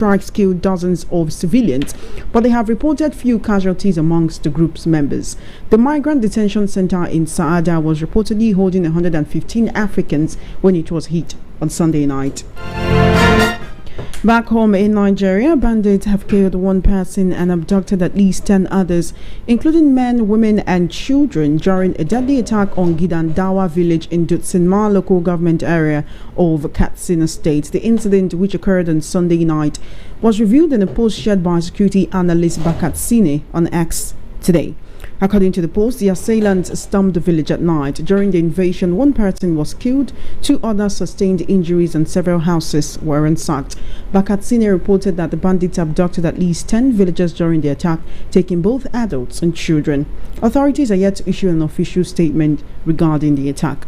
strikes killed dozens of civilians, but they have reported few casualties amongst the group's members. The migrant detention center in Saada was reportedly holding 115 Africans when it was hit on Sunday night. Back home in Nigeria, bandits have killed one person and abducted at least 10 others, including men, women and children, during a deadly attack on Gidandawa village in Dutsinma local government area of Katsina State. The incident, which occurred on Sunday night, was revealed in a post shared by security analyst Bakatsine on X today. According to the post, the assailants stormed the village at night. During the invasion, one person was killed, 2 others sustained injuries, and several houses were ransacked. Bakatsine reported that the bandits abducted at least 10 villagers during the attack, taking both adults and children. Authorities are yet to issue an official statement regarding the attack.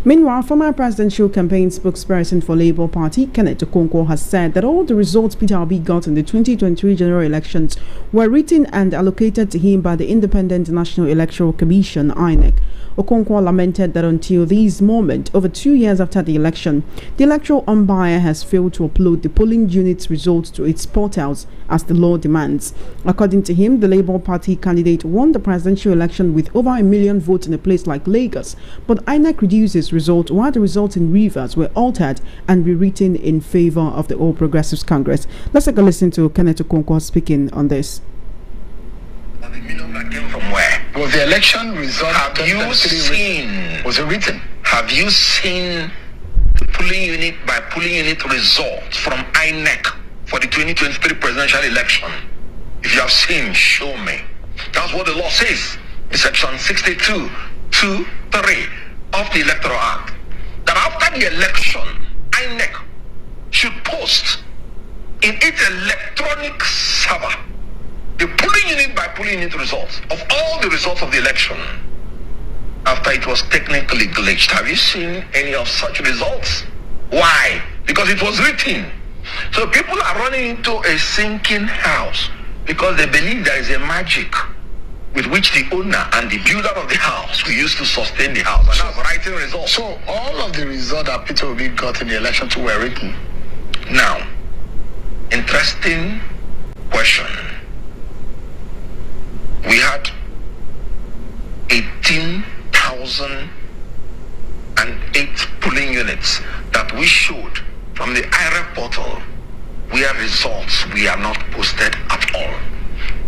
Meanwhile, former presidential campaign spokesperson for Labour Party, Kenneth Okonkwo, has said that all the results Peter Obi got in the 2023 general elections were written and allocated to him by the Independent National Electoral Commission, INEC. Okonkwo lamented that until this moment, over 2 years after the election, the electoral umpire has failed to upload the polling unit's results to its portals as the law demands. According to him, the Labour Party candidate won the presidential election with over 1 million votes in a place like Lagos, but INEC reduced its result while the results in Rivers were altered and rewritten in favor of the All Progressives Congress. Let's take a listen to Kenneth Okonkwo speaking on this. The million that came from where? Was the election result? Have you seen? Was it written? Have you seen the polling unit by polling unit results from INEC for the 2023 presidential election? If you have seen, show me. That's what the law says in section 62, 2, 3 of the Electoral Act. That after the election, INEC should post in its electronic server the polling unit by polling unit results of all the results of the election after it was technically glitched. Have you seen any of such results? Why? Because it was written. So people are running into a sinking house because they believe there is a magic with which the owner and the builder of the house will use to sustain the house. And that's writing results. So all of the results that Peter Obi got in the election too were written. Now, interesting question. We had 18,008 polling units that we showed from the IRA portal where results we are not posted at all.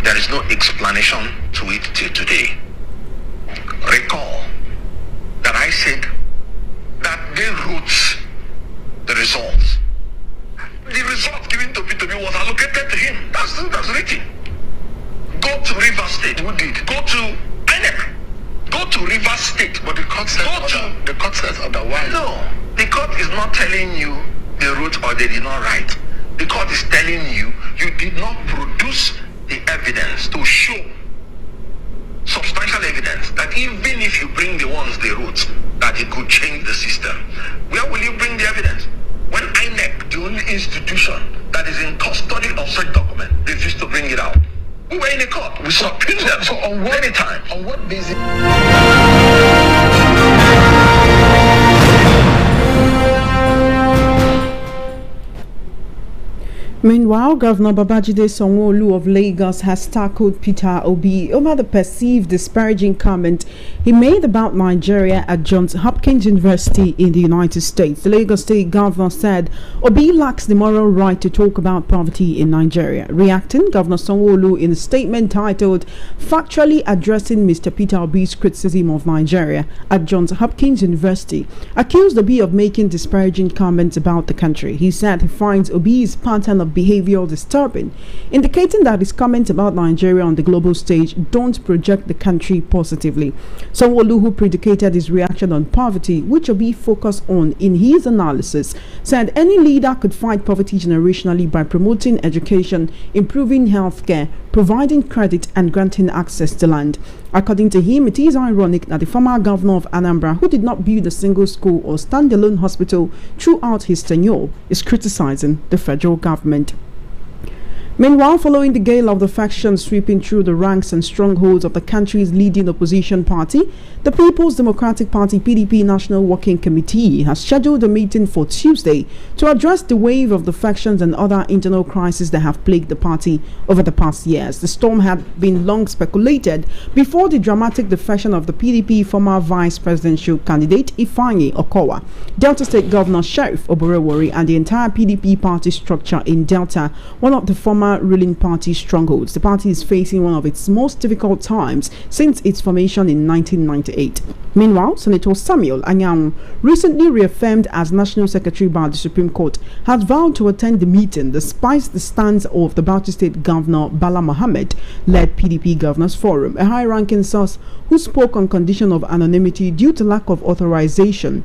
There is no explanation to it till today. Recall that I said that they wrote the results. The result given to Peter was allocated to him. That's written. Go to River State. Who did? Go to INEC. Go to River State. But the court says otherwise. No. The court is not telling you they wrote or they did not write. The court is telling you you did not produce the evidence to show substantial evidence that even if you bring the ones they wrote, that it could change the system. Where will you bring the evidence? When INEC, the only institution that is in custody of such document, refused to bring it out. We were in the court. We subpoenaed them. So on what time? On what basis? Meanwhile, Governor Babajide Sanwo-Olu of Lagos has tackled Peter Obi over the perceived disparaging comment he made about Nigeria at Johns Hopkins University in the United States. The Lagos State Governor said Obi lacks the moral right to talk about poverty in Nigeria. Reacting, Governor Sanwo-Olu, in a statement titled "Factually Addressing Mr. Peter Obi's Criticism of Nigeria at Johns Hopkins University," accused Obi of making disparaging comments about the country. He said he finds Obi's pattern of behavior disturbing, indicating that his comments about Nigeria on the global stage don't project the country positively. Sanwo-Olu, who predicated his reaction on poverty, which Obi focused on in his analysis, said any leader could fight poverty generationally by promoting education, improving healthcare, providing credit and granting access to land. According to him, it is ironic that the former governor of Anambra, who did not build a single school or standalone hospital throughout his tenure, is criticizing the federal government. Meanwhile, following the gale of the factions sweeping through the ranks and strongholds of the country's leading opposition party, the People's Democratic Party (PDP) National Working Committee has scheduled a meeting for Tuesday to address the wave of the factions and other internal crises that have plagued the party over the past years. The storm had been long speculated before the dramatic defection of the PDP former vice presidential candidate Ifeanyi Okonkwo, Delta State Governor Sheriff Oborevwori, and the entire PDP party structure in Delta, one of the former ruling party strongholds. The party is facing one of its most difficult times since its formation in 1998. Meanwhile, Senator Samuel Anyanwu, recently reaffirmed as National Secretary by the Supreme Court, has vowed to attend the meeting despite the stance of the Bauchi State Governor Bala Mohammed-led PDP Governors Forum. A high-ranking source who spoke on condition of anonymity due to lack of authorization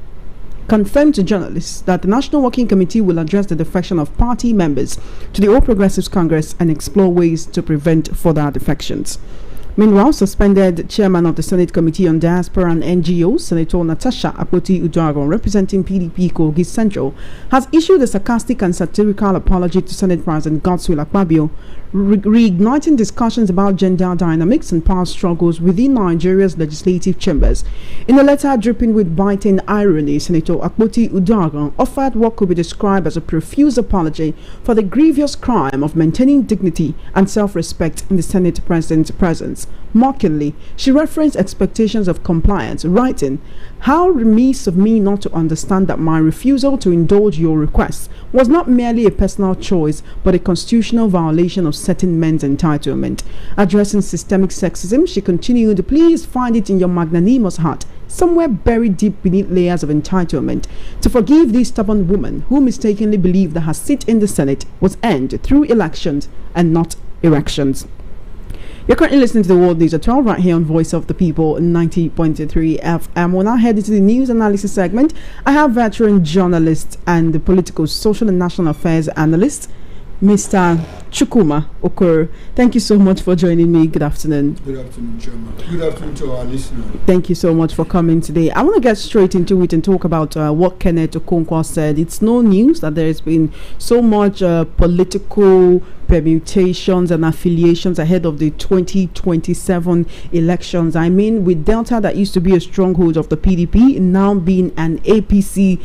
confirmed to journalists that the National Working Committee will address the defection of party members to the All Progressives Congress and explore ways to prevent further defections. Meanwhile, suspended chairman of the Senate Committee on Diaspora and NGOs, Senator Natasha Akpoti-Uduaghan, representing PDP Kogi Central, has issued a sarcastic and satirical apology to Senate President Godswill Akpabio, reigniting discussions about gender dynamics and power struggles within Nigeria's legislative chambers. In a letter dripping with biting irony, Senator Akpoti-Uduaghan offered what could be described as a profuse apology for the grievous crime of maintaining dignity and self-respect in the Senate President's presence. Mockingly, she referenced expectations of compliance, writing, "How remiss of me not to understand that my refusal to indulge your requests was not merely a personal choice, but a constitutional violation of certain men's entitlement." Addressing systemic sexism, she continued, "Please find it in your magnanimous heart, somewhere buried deep beneath layers of entitlement, to forgive this stubborn woman who mistakenly believed that her seat in the Senate was earned through elections and not erections." You're currently listening to the World News at 12 right here on Voice of the People 90.3 FM. We'll now head into the news analysis segment. I have veteran journalist and the political, social and national affairs analyst, Mr. Chukwuma Okoro. Thank you so much for joining me. Good afternoon. Good afternoon, Chairman. Good afternoon to our listeners. Thank you so much for coming today. I want to get straight into it and talk about what Kenneth Okonkwo said. It's no news that there has been so much political permutations and affiliations ahead of the 2027 elections. I mean, with Delta, that used to be a stronghold of the PDP, now being an APC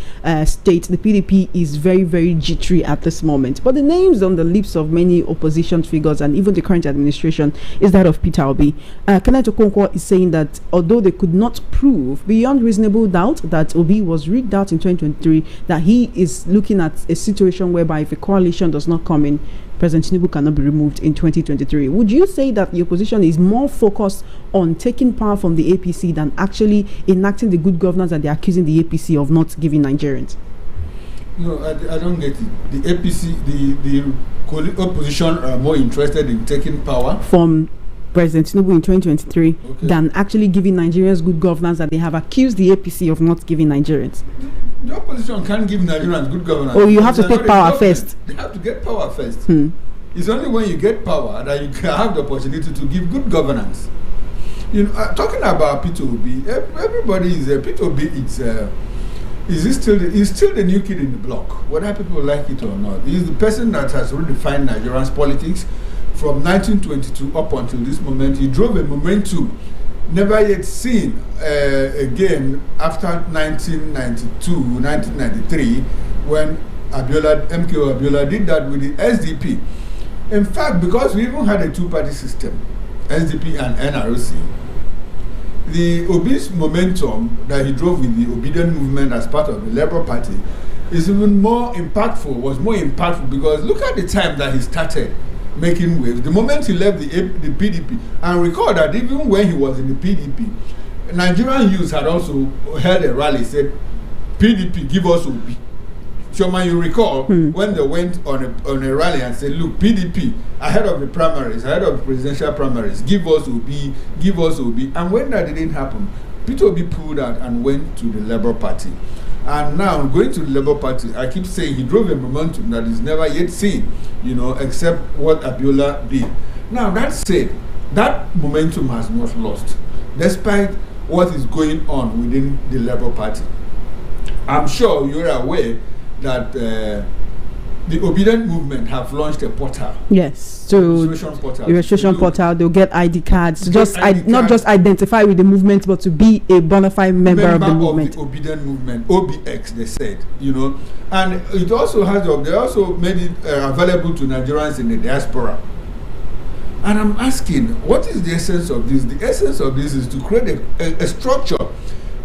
state, the PDP is very, very jittery at this moment. But the names on the lips of many opposition figures and even the current administration is that of Peter Obi. Kenneth Okonkwo is saying that although they could not prove beyond reasonable doubt that Obi was rigged out in 2023, that he is looking at a situation whereby if a coalition does not come in, President Tinubu cannot be removed in 2023. Would you say that the opposition is more focused on taking power from the APC than actually enacting the good governance that they're accusing the APC of not giving Nigerians? No, I don't get it. The APC, the opposition are more interested in taking power from President Tinubu in 2023 than actually giving Nigerians good governance that they have accused the APC of not giving Nigerians. The opposition can't give Nigerians good governance. Oh, you have to take power first. They have to get power first. It's only when you get power that you can have the opportunity to give good governance. You know, talking about Peter Obi, everybody is Peter Obi. He's still the new kid in the block, whether people like it or not. He's the person that has redefined Nigerians politics from 1922 up until this moment. He drove a momentum never yet seen again after 1992, 1993, when MKO Abiola did that with the SDP. In fact, because we even had a two-party system, SDP and NRC, the Obi's momentum that he drove with the obedient movement as part of the Labour Party is even more impactful, was more impactful, because look at the time that he started making waves. The moment he left the PDP, and recall that even when he was in the PDP, Nigerian youths had also held a rally, said, PDP, give us Obi. Shoma, you recall when they went on a rally and said, look, PDP, ahead of the primaries, ahead of the presidential primaries, give us Obi, give us Obi. And when that didn't happen, Peter Obi pulled out and went to the Labour Party. And now, going to the Labour Party, I keep saying he drove a momentum that is never yet seen, you know, except what Abiola did. Now, that said, that momentum has not lost, despite what is going on within the Labour Party. I'm sure you're aware that the Obedient movement have launched a portal. Yes, so the registration portal. They'll get ID cards to just ID not just identify with the movement, but to be a bona fide member of the movement. The Obedient movement, OBX, they said, and it also has. They also made it available to Nigerians in the diaspora. And I'm asking, what is the essence of this? The essence of this is to create a structure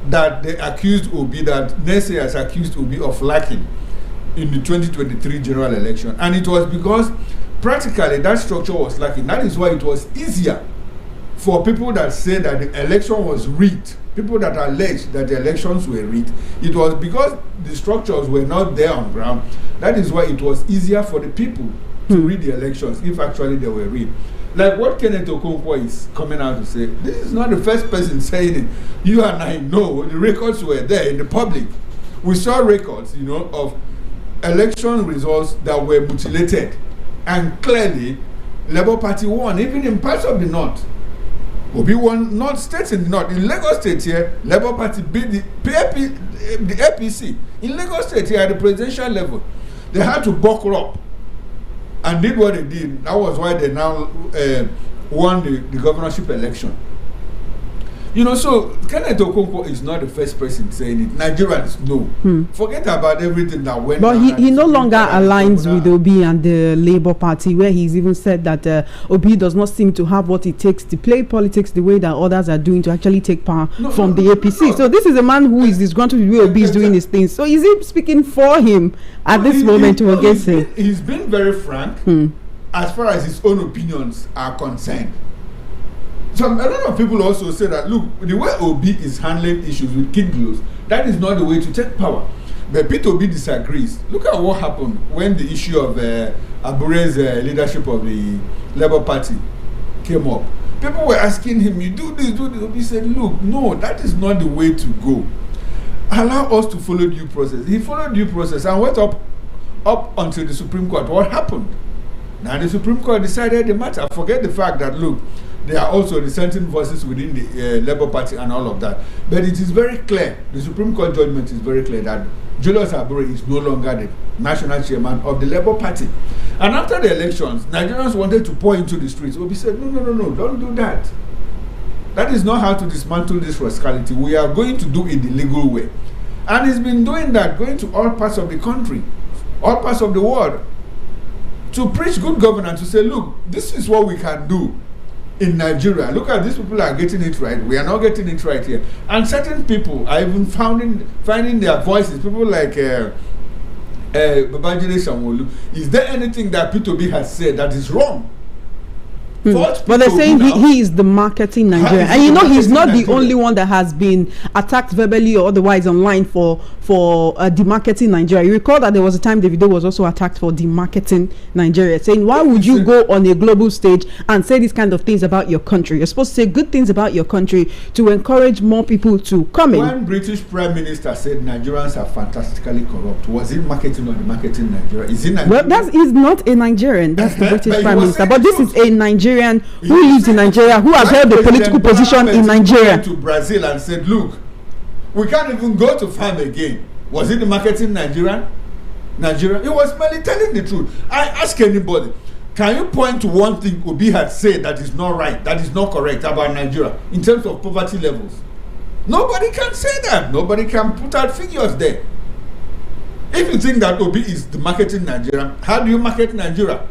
that they accused Obi, that Nese has accused Obi of lacking in the 2023 general election. And it was because practically that structure was lacking. That is why it was easier for people that say that the election was rigged, people that alleged that the elections were rigged. It was because the structures were not there on ground. That is why it was easier for the people to rig the elections if actually they were rigged. Like what Kenneth Okonkwo is coming out to say, this is not the first person saying it. You and I know the records were there in the public. We saw records, of election results that were mutilated, and clearly Labour Party won, even in parts of the north. Obi won not states in the north. In Lagos State here, Labour Party beat the APC. In Lagos State here at the presidential level, they had to buckle up and did what they did. That was why they now won the governorship election. So Kenneth Okonkwo is not the first person saying it. Nigerians know. Forget about everything that went on. But he no longer aligns with Obi and the Labour Party, where he's even said that Obi does not seem to have what it takes to play politics the way that others are doing to actually take power from the APC. So this is a man who is disgruntled with the way Obi is doing his things. So is he speaking for him at this moment or against him? He's been very frank as far as his own opinions are concerned. So a lot of people also say that, look, the way Obi is handling issues with kid gloves, that is not the way to take power. But Peter Obi disagrees. Look at what happened when the issue of Abure's leadership of the Labour Party came up. People were asking him, you do this, do this. Obi said, look, no, that is not the way to go. Allow us to follow due process. He followed due process and went up until the Supreme Court. What happened? Now the Supreme Court decided the matter. Forget the fact that, look, there are also dissenting voices within the Labour Party and all of that. But it is very clear, the Supreme Court judgment is very clear that Julius Abure is no longer the national chairman of the Labour Party. And after the elections, Nigerians wanted to pour into the streets. Obi said, no, don't do that. That is not how to dismantle this rascality. We are going to do it the legal way. And he's been doing that, going to all parts of the country, all parts of the world, to preach good governance, to say, look, this is what we can do in Nigeria. Look at these people are getting it right. We are not getting it right here. And certain people are even finding their voices. People like Babajide Sanwo-Olu. Is there anything that P2B has said that is wrong? But they're saying he is the marketing Nigerian. And he's not the only one that has been attacked verbally or otherwise online for demarketing Nigeria. You recall that there was a time Davido was also attacked for demarketing Nigeria, saying, why would you go on a global stage and say these kind of things about your country? You're supposed to say good things about your country to encourage more people to come in. When British Prime Minister said Nigerians are fantastically corrupt, was it marketing or demarketing Nigeria? Is it Nigeria? Well, that is not a Nigerian. That's the British Prime Minister. But this is a Nigerian who lives in Nigeria, who has held a political position in Nigeria. Went to Brazil and said, look, we can't even go to farm again. Was it the marketing Nigeria? He was merely telling the truth. I ask anybody, can you point to one thing Obi had said that is not right, that is not correct about Nigeria in terms of poverty levels? Nobody can say that. Nobody can put out figures there. If you think that Obi is the marketing Nigeria, how do you market Nigeria?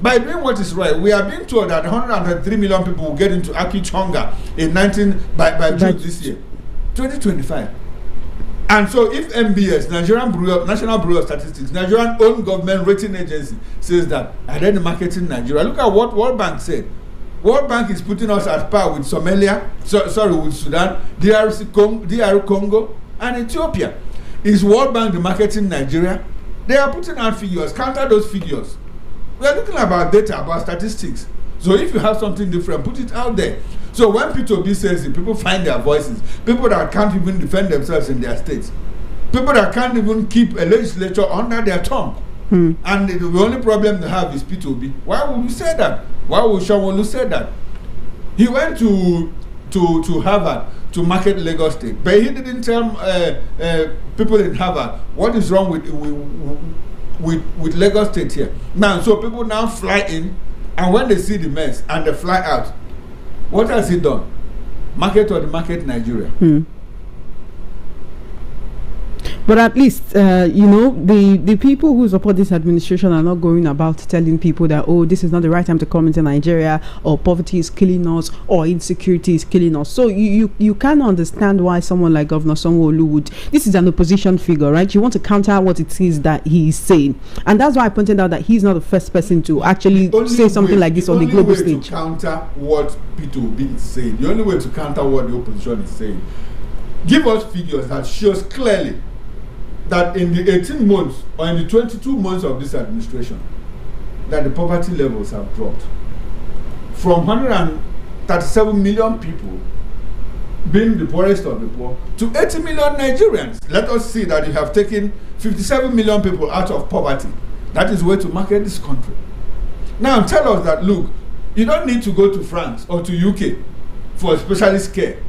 By doing what is right. We are being told that 103 million people will get into acute hunger by June this year, 2025. And so if MBS, National Bureau of Statistics, Nigerian own government rating agency, says that, are they the marketing Nigeria? Look at what World Bank said. World Bank is putting us at par with Somalia, with Sudan, DR Congo, and Ethiopia. Is World Bank the marketing Nigeria? They are putting out figures. Counter those figures. We are looking about data, about statistics. So if you have something different, put it out there. So when P2B says it, people find their voices. People that can't even defend themselves in their states. People that can't even keep a legislature under their tongue. And the only problem they have is P2B. Why would you say that? Why would Sanwo-Olu say that? He went to Harvard to market Lagos State, but he didn't tell people in Harvard what is wrong with with Lagos State here. Now, so people now fly in, and when they see the mess and they fly out, what has he done? Market or the market Nigeria? But at least, the people who support this administration are not going about telling people that, oh, this is not the right time to come into Nigeria, or poverty is killing us, or insecurity is killing us. So you can understand why someone like Governor Sanwo-Olu would, this is an opposition figure, right? You want to counter what it is that he is saying. And that's why I pointed out that he's not the first person to actually say something like this on the global stage. The only way to counter what Peter Obi is saying, the only way to counter what the opposition is saying, give us figures that shows clearly that in the 18 months or in the 22 months of this administration, that the poverty levels have dropped from 137 million people being the poorest of the poor to 80 million Nigerians. Let us see that you have taken 57 million people out of poverty. That is the way to market this country. Now tell us that, look, you don't need to go to France or to UK for specialist care.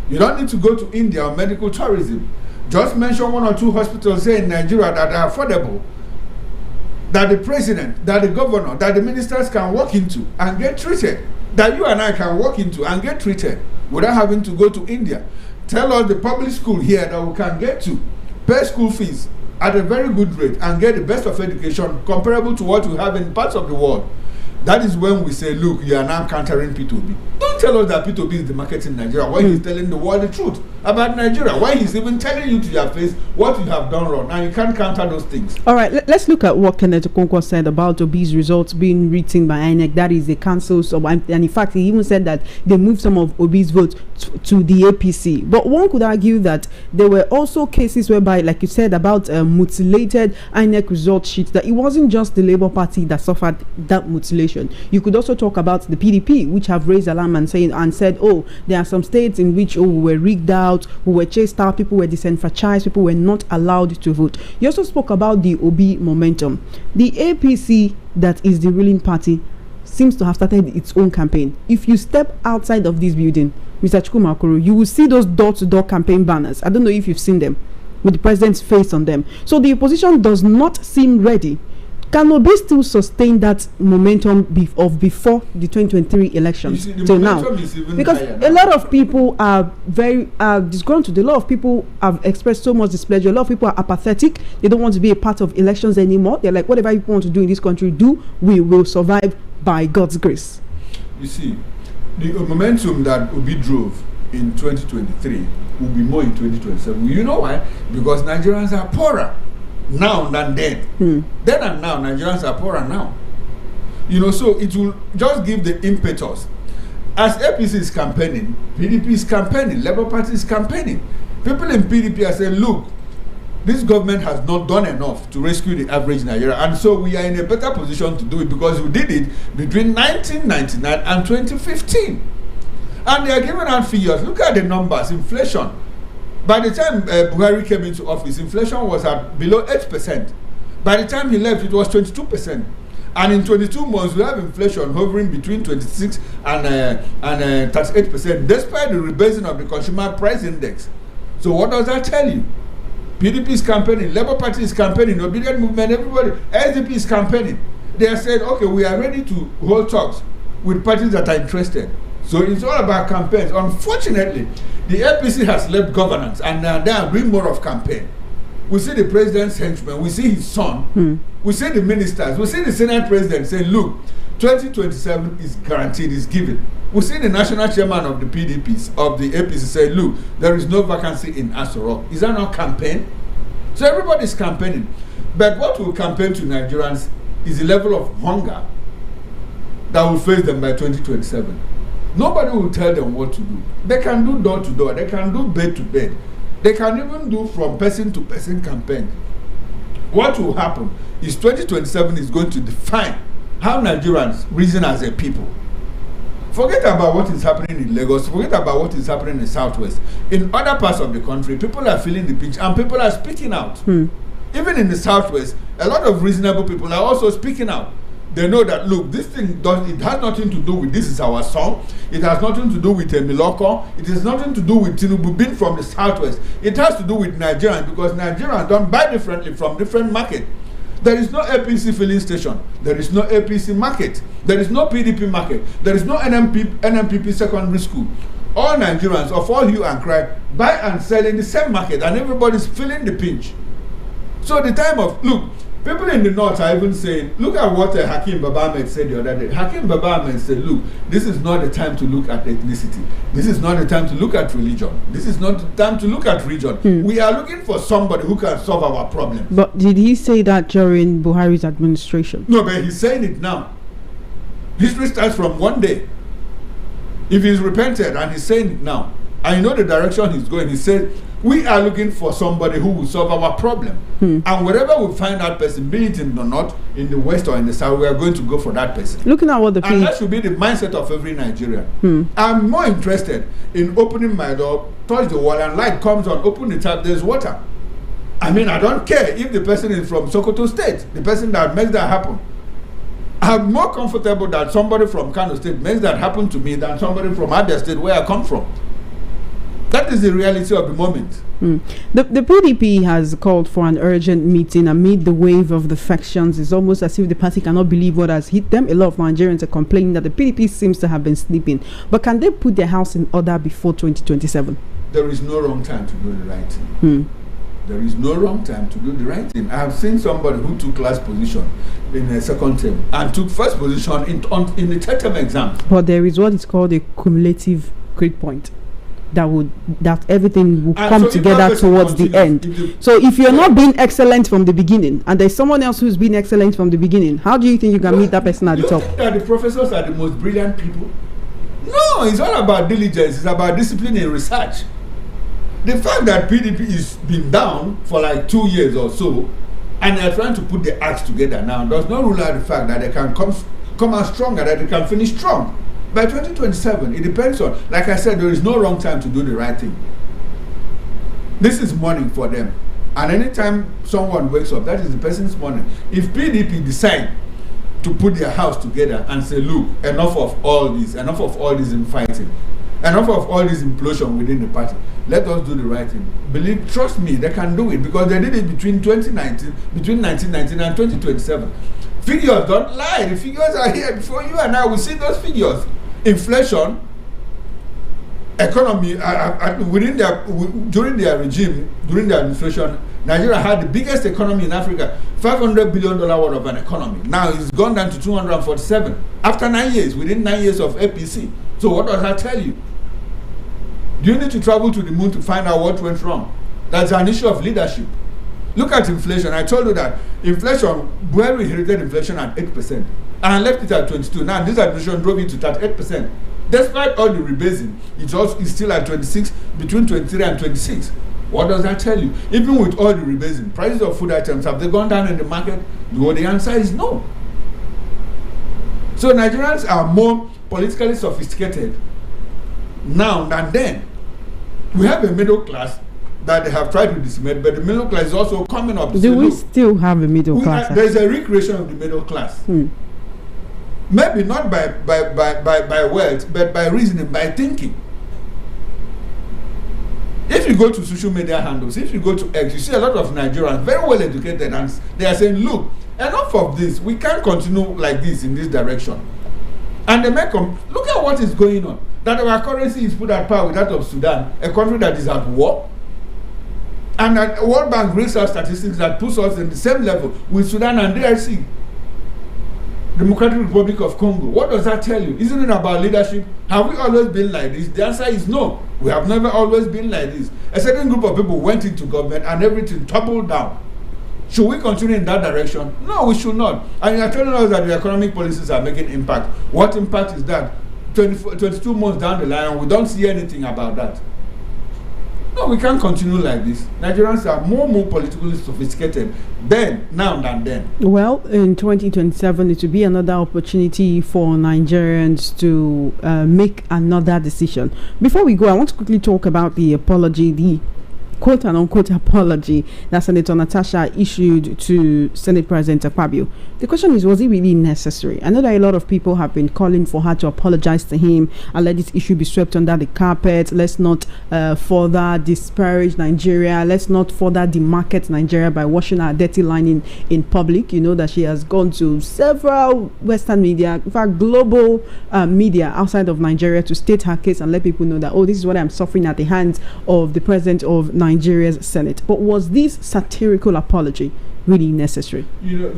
You don't need to go to India or medical tourism. Just mention one or two hospitals here in Nigeria that are affordable, that the president, that the governor, that the ministers can walk into and get treated, that you and I can walk into and get treated without having to go to India. Tell us the public school here that we can get to, pay school fees at a very good rate and get the best of education comparable to what we have in parts of the world. That is when we say, look, you are now countering P2B. Don't tell us that P2B is the market in Nigeria when he's telling the world the truth about Nigeria. Why he's even telling you to your face what you have done wrong, and you can't counter those things. All right, let's look at what Kenneth Okonkwo said about Obi's results being written by INEC. That is, they cancel some, and in fact, he even said that they moved some of Obi's votes to the APC. But one could argue that there were also cases whereby, like you said, about mutilated INEC result sheets, that it wasn't just the Labour Party that suffered that mutilation. You could also talk about the PDP, which have raised alarm and said, oh, there are some states in which we were rigged out, we were chased out, people were disenfranchised, people were not allowed to vote. You also spoke about the Obi momentum. The APC, that is the ruling party, seems to have started its own campaign. If you step outside of this building, Mr. Chukwuma Okoro, you will see those door-to-door campaign banners. I don't know if you've seen them, with the president's face on them. So the opposition does not seem ready. Can Obi still sustain that momentum of before the 2023 elections till now? Because a lot of people are very disgruntled. A lot of people have expressed so much displeasure. A lot of people are apathetic. They don't want to be a part of elections anymore. They're like, whatever you want to do in this country, do. We will survive by God's grace. You see, the momentum that Obi drove in 2023 will be more in 2027. You know why? Because Nigerians are poorer now than then. Then and now, Nigerians are poorer now. You know, so it will just give the impetus. As APC is campaigning, PDP is campaigning, Labour Party is campaigning. People in PDP are saying, look, this government has not done enough to rescue the average Nigerian, and so we are in a better position to do it because we did it between 1999 and 2015. And they are giving out figures. Look at the numbers, inflation. By the time Buhari came into office, inflation was at below 8%. By the time he left, it was 22%. And in 22 months, we have inflation hovering between 26 and 38%, despite the rebasing of the consumer price index. So what does that tell you? PDP is campaigning, Labour Party is campaigning, Obedient Movement, everybody, SDP is campaigning. They are saying, okay, we are ready to hold talks with parties that are interested. So it's all about campaigns. Unfortunately, the APC has left governance and they are doing more of campaign. We see the president's henchmen, we see his son, we see the ministers, we see the Senate president saying, look, 2027 is guaranteed, is given. We see the national chairman of the PDPs, of the APC say, look, there is no vacancy in Aso Rock. Is that not campaign? So everybody is campaigning. But what will campaign to Nigerians is the level of hunger that will face them by 2027. Nobody will tell them what to do. They can do door to door, they can do bed to bed. They can even do from person to person campaign. What will happen is 2027 is going to define how Nigerians reason as a people. Forget about what is happening in Lagos, forget about what is happening in the Southwest. In other parts of the country, people are feeling the pinch and people are speaking out. Even in the Southwest, a lot of reasonable people are also speaking out. They know that, look, this thing it has nothing to do with this is our song. It has nothing to do with Miloko. It has nothing to do with Tinubu being from the Southwest. It has to do with Nigerians because Nigerians don't buy differently from different markets. There is no APC filling station. There is no APC market. There is no PDP market. There is no NMPP secondary school. All Nigerians of all hue and cry buy and sell in the same market, and everybody's feeling the pinch. So the time of, look, people in the north are even saying, look at what Hakim Baba Ahmed said the other day. Hakim Baba Ahmed said, look, this is not the time to look at ethnicity. This is not the time to look at religion. This is not the time to look at region. We are looking for somebody who can solve our problems. But did he say that during Buhari's administration? No, but he's saying it now. History starts from one day. If he's repented and he's saying it now, I know the direction he's going. He said, we are looking for somebody who will solve our problem. And wherever we find that person, be it in the north, in the west, or in the south, we are going to go for that person. Looking at what the and that should be the mindset of every Nigerian. I'm more interested in opening my door, touch the wall, and light comes on, open the tap, there's water. I mean, I don't care if the person is from Sokoto State, the person that makes that happen. I'm more comfortable that somebody from Kano State makes that happen to me than somebody from Abia State, where I come from. That is the reality of the moment. The PDP has called for an urgent meeting amid the wave of defections. It's almost as if the party cannot believe what has hit them. A lot of Nigerians are complaining that the PDP seems to have been sleeping. But can they put their house in order before 2027? There is no wrong time to do the right thing. There is no wrong time to do the right thing. I have seen somebody who took last position in a second term and took first position in the third term exam. But there is what is called a cumulative grade point. That everything will come so together towards the end. So if you're not being excellent from the beginning and there's someone else who's been excellent from the beginning, how do you think you can meet that person at the top? You think that the professors are the most brilliant people? No, it's all about diligence. It's about discipline and research. The fact that PDP is been down for like 2 years or so, and they're trying to put the acts together now, does not rule out the fact that they can come out stronger, that they can finish strong. By 2027, it depends on, like I said, there is no wrong time to do the right thing. This is morning for them. And anytime someone wakes up, that is the person's morning. If PDP decide to put their house together and say, look, enough of all this infighting, enough of all this implosion within the party, let us do the right thing. Trust me, they can do it because they did it between 1919 and 2027. Figures don't lie. The figures are here before you and I will see those figures. Inflation, economy, during their regime, during their administration, Nigeria had the biggest economy in Africa, $500 billion worth of an economy. Now it's gone down to 247 after 9 years, within 9 years of APC. So what does that tell you? Do you need to travel to the moon to find out what went wrong? That's an issue of leadership. Look at inflation. I told you that inflation, Buhari inherited inflation at 8% and left it at 22%. Now this administration drove it to 38%. Despite all the rebasing, it's still at 26, between 23 and 26. What does that tell you? Even with all the rebasing, prices of food items, have they gone down in the market? No, the answer is no. So Nigerians are more politically sophisticated now than then. We have a middle class that they have tried to decimate, but the middle class is also coming up. Do we still have a middle class? There is a recreation of the middle class. Maybe not by wealth, but by reasoning, by thinking. If you go to social media handles, if you go to X, you see a lot of Nigerians, very well educated, and they are saying, look, enough of this. We can't continue like this in this direction. And they make them, look at what is going on. That our currency is put at par with that of Sudan, a country that is at war. And that World Bank brings out statistics that puts us in the same level with Sudan and DRC, Democratic Republic of Congo. What does that tell you? Isn't it about leadership? Have we always been like this? The answer is no. We have never always been like this. A certain group of people went into government and everything toppled down. Should we continue in that direction? No, we should not. And you are telling us that the economic policies are making impact. What impact is that? 22 months down the line, we don't see anything about that. No, we can't continue like this. Nigerians are more politically sophisticated now than then. Well, in 2027, it will be another opportunity for Nigerians to make another decision. Before we go, I want to quickly talk about the apology, the quote and unquote apology that Senator Natasha issued to Senate President Akpabio. The question is, was it really necessary? I know that a lot of people have been calling for her to apologize to him and let this issue be swept under the carpet. Let's not further disparage Nigeria. Let's not further demarket Nigeria by washing our dirty line in public. You know that she has gone to several Western media, in fact global media outside of Nigeria, to state her case and let people know that, oh, this is what I'm suffering at the hands of the president of Nigeria's Senate. But was this satirical apology really necessary? You know,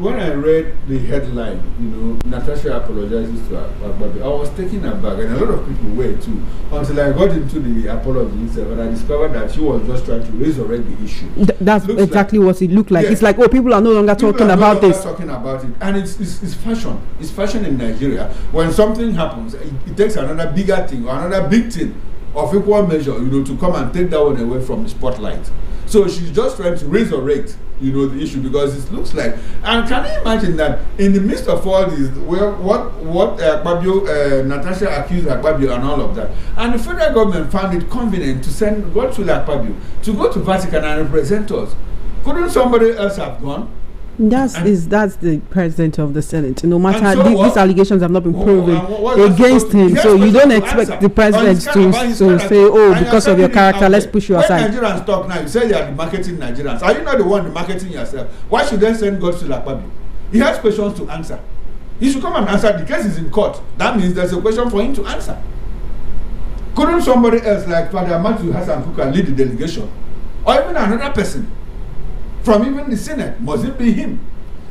when I read the headline, you know, Natasha apologizes to Akpabio, I was taken aback, and a lot of people were too, until I got into the apology itself, and I discovered that she was just trying to resurrect the issue. That's exactly what it looked like. Yeah. It's like, oh, people are no longer talking about this. Talking about it, and it's fashion. It's fashion in Nigeria. When something happens, it takes another bigger thing or another big thing of equal measure, you know, to come and take that one away from the spotlight. So she's just trying to resurrect, you know, the issue, because it looks like, and can you imagine that in the midst of all this, what Natasha accused Akpabio and all of that, and the federal government found it convenient to send Godswill Akpabio to go to Vatican and represent us. Couldn't somebody else have gone? That's the president of the Senate. No matter these allegations have not been proven against him, so you don't expect the president to say, oh, because of your character, let's push you aside. When Nigerians talk now, you say you are marketing Nigerians. Are you not the one marketing yourself? Why should they send Godswill Akpabio? He has questions to answer. He should come and answer. The case is in court. That means there's a question for him to answer. Couldn't somebody else like Father Matthew Hassan Kuka lead the delegation? Or even another person? From even the Senate, must it be him?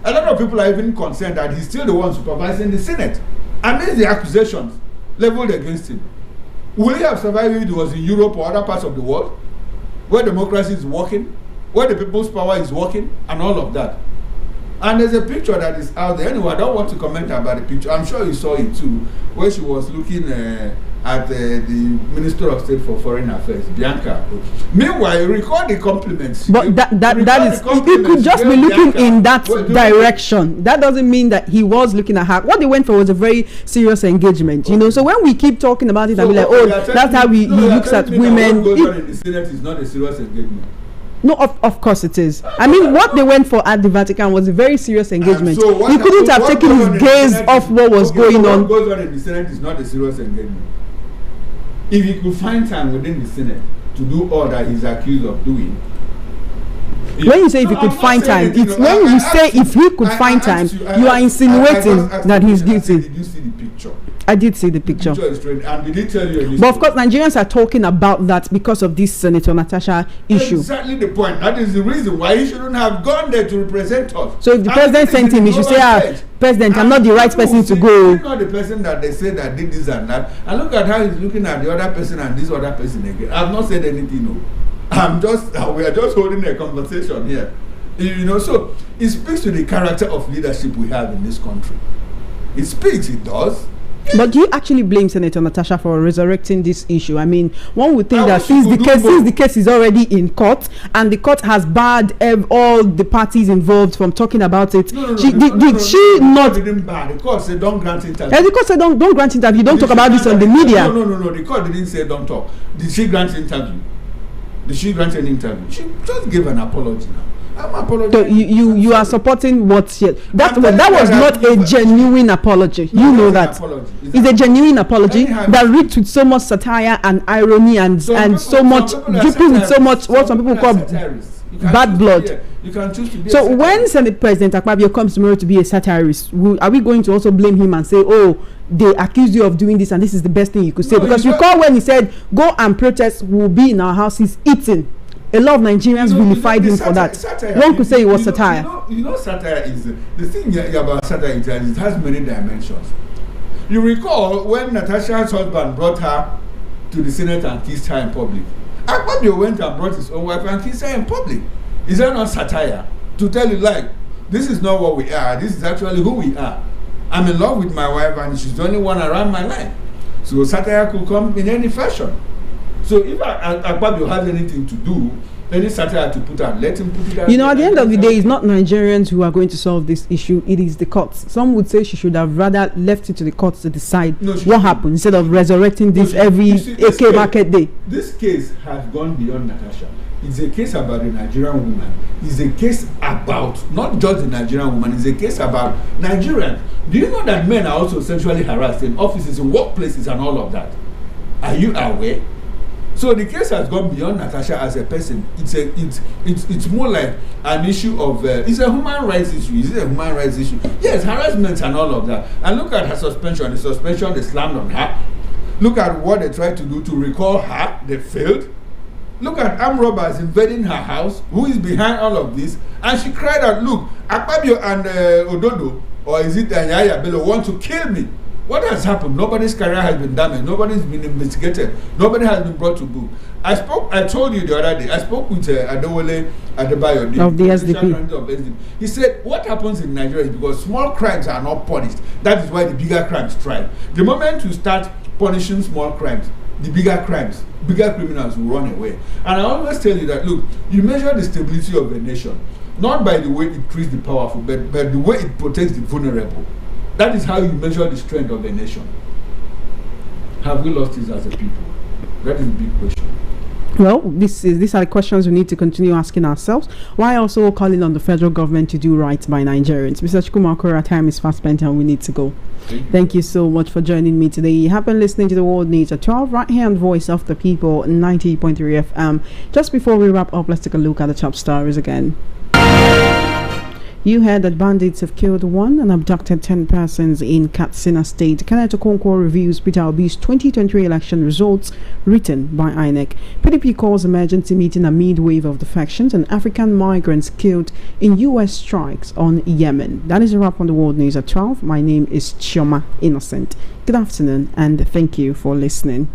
A lot of people are even concerned that he's still the one supervising the Senate amidst the accusations leveled against him. Will he have survived if he was in Europe or other parts of the world, where democracy is working, where the people's power is working, and all of that? And there's a picture that is out there. Anyway, I don't want to comment about the picture. I'm sure you saw it too, where she was looking at the Minister of State for Foreign Affairs, Bianca. Meanwhile, you record the compliments. But that is, he could just be looking Bianca in that direction. That doesn't mean that he was looking at her. What they went for was a very serious engagement, you know. So when we keep talking about it, so and be like, oh, that's how he looks at women. What goes on in the Senate is not a serious engagement. No, of course it is. I mean, what they went for at the Vatican was a very serious engagement. So he couldn't have taken his gaze off what was going on. What goes on in the Senate is not a serious engagement. If he could find time within the Senate to do all that he's accused of doing. When you say if he could find time, it's when you say if he could find time, you are insinuating that he's guilty. Did you see the picture? I did see the picture. The picture is strange. And did he tell you? But of course, Nigerians are talking about that because of this Senator Natasha issue. Exactly the point. That is the reason why he shouldn't have gone there to represent us. So if the president sent him, he should say, President, I'm not the right person to go. He's not the person that they say that did this and that. And look at how he's looking at the other person and this other person again. I've not said anything, no. We are just holding a conversation here. You know, so it speaks to the character of leadership we have in this country. It speaks, it does. But do you actually blame Senator Natasha for resurrecting this issue? I mean, one would think that since the case is already in court and the court has barred all the parties involved from talking about it, did she not? Didn't bar. The court said don't grant interview. The court said don't grant interview. Don't talk about this on the media. No. The court didn't say don't talk. Did she grant interview? Did she grant an interview? She just gave an apology now. I'm apologizing. So you are supporting what she that was not a genuine apology. You know that. It's a genuine apology that reeked with so much satire and irony and so much dripping with so much what some people call bad blood. You can choose to be so when Senate President Akpabio comes tomorrow to be a satirist, are we going to also blame him and say, oh, they accused you of doing this and this is the best thing you could say? Because recall when he said, go and protest, we'll be in our houses eating. A lot of Nigerians vilified him for that. One could say it was satire. You know satire is the thing about satire is that it has many dimensions. You recall when Natasha's husband brought her to the Senate and kissed her in public. Akpabio went and brought his own wife and kissed her in public. Is that not satire? To tell you, like, this is not what we are. This is actually who we are. I'm in love with my wife and she's the only one around my life. So satire could come in any fashion. So if Akpabio has anything to do, Any satire to put out, let him put it out. You know, at the end of the day, it's not Nigerians who are going to solve this issue. It is the courts. Some would say she should have rather left it to the courts to decide what happened instead of resurrecting this AK market day. This case has gone beyond Natasha. It's a case about a Nigerian woman. It's a case about not just the Nigerian woman. It's a case about Nigerians. Do you know that men are also sexually harassed in offices, in workplaces, and all of that? Are you aware? So the case has gone beyond Natasha as a person. It's more like an issue of it's a human rights issue. Is it a human rights issue? Yes, harassment and all of that. And look at her suspension. The suspension they slammed on her. Look at what they tried to do to recall her. They failed. Look at armed robbers invading her house. Who is behind all of this? And she cried out, "Look, Akpabio and Ododo, or is it Yaya Bello, want to kill me." What has happened? Nobody's career has been damaged. Nobody's been investigated. Nobody has been brought to book. I told you the other day, I spoke with Adewale Adebayo of the SDP. He said, what happens in Nigeria is because small crimes are not punished. That is why the bigger crimes thrive. The moment you start punishing small crimes, the bigger criminals will run away. And I always tell you that, look, you measure the stability of a nation, not by the way it treats the powerful, but the way it protects the vulnerable. That is how you measure the strength of a nation. Have we lost it as a people? That is a big question. Well, these are the questions we need to continue asking ourselves, while also calling on the federal government to do right by Nigerians. Mr. Chukwumakoro, our time is fast spent and we need to go. Thank you so much for joining me today. You have been listening to the World News at 12, right here on Voice of the People, 90.3 FM. Just before we wrap up, let's take a look at the top stories again. You heard that bandits have killed 1 and abducted 10 persons in Katsina State. Kenneth Okonkwo reviews Peter Obi's 2023 election results, written by INEC. PDP calls emergency meeting amid wave of defections and African migrants killed in U.S. strikes on Yemen. That is a wrap on the World News at 12. My name is Chioma Innocent. Good afternoon and thank you for listening.